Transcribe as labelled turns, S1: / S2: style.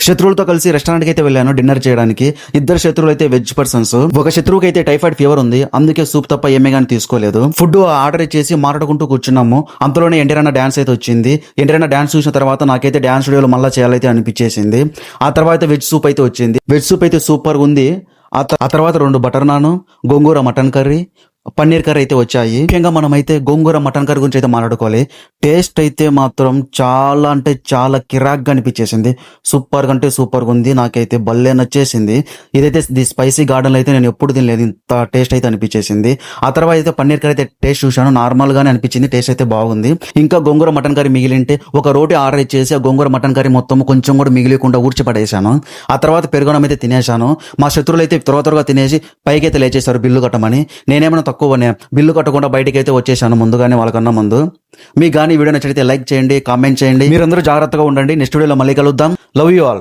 S1: శత్రువులతో కలిసి రెస్టారెంట్ కి అయితే వెళ్ళాను డిన్నర్ చేయడానికి. ఇద్దరు శత్రువులు అయితే వెజ్ పర్సన్స్. ఒక శత్రువుకి అయితే టైఫాయిడ్ ఫీవర్ ఉంది, అందుకే సూప్ తప్ప ఏమీ కానీ తీసుకోలేదు. ఫుడ్ ఆర్డర్ చేసి మాట్లాడుకుంటూ కూర్చున్నాము. అంతలోనే ఎన్టీఆర్ డాన్స్ అయితే వచ్చింది. ఎన్టీఆర్ డాన్స్ చూసిన తర్వాత నాకైతే డాన్స్ స్టూడియోలో మళ్ళీ చేయాలైతే అనిపించేసింది. ఆ తర్వాత వెజ్ సూప్ అయితే వచ్చింది. వెజ్ సూప్ అయితే సూపర్ ఉంది. ఆ తర్వాత 2 బటర్ నాన్, గోంగూర మటన్ కర్రీ, పన్నీర్ కర్రీ అయితే వచ్చాయి. ముఖ్యంగా మనం అయితే గోంగూర మటన్ కర్రీ గురించి అయితే మాట్లాడుకోవాలి. టేస్ట్ అయితే మాత్రం చాలా అంటే చాలా కిరాక్గా అనిపించేసింది. సూపర్ అంటే సూపర్గా ఉంది. నాకైతే భలే నచ్చేసింది. ఇదైతే ది స్పైసీ గార్డెన్ అయితే నేను ఎప్పుడు తినలేదు, ఇంత టేస్ట్ అయితే అనిపించేసింది. ఆ తర్వాత అయితే పన్నీర్ కర్రీ అయితే టేస్ట్ చూశాను, నార్మల్ గానే అనిపించింది. టేస్ట్ అయితే బాగుంది. ఇంకా గోంగూర మటన్ కర్రీ మిగిలింటే ఒక రోటీ ఆర్డర్ ఇచ్చేసి ఆ గోంగూర మటన్ కర్రీ మొత్తం కొంచెం కూడా మిగిలికుండా ఊడ్చిపడేశాను. ఆ తర్వాత పెరుగన్నం అయితే తినేశాను. మా శత్రువులు అయితే త్వరగా తినేసి పైకి అయితే లేచేశారు బిల్లు కట్టమని. నేనేమైనా తక్కువనే బిల్లు కట్టకుండా బయటకి అయితే వచ్చేసాను ముందుగానే, వాళ్ళకన్నా ముందు. మీకు కానీ వీడియో నచ్చితే లైక్ చేయండి, కామెంట్ చేయండి. మీరందరూ జాగ్రత్తగా ఉండండి. నెక్స్ట్ వీడియోలో మళ్ళీ కలుద్దాం. Love you all.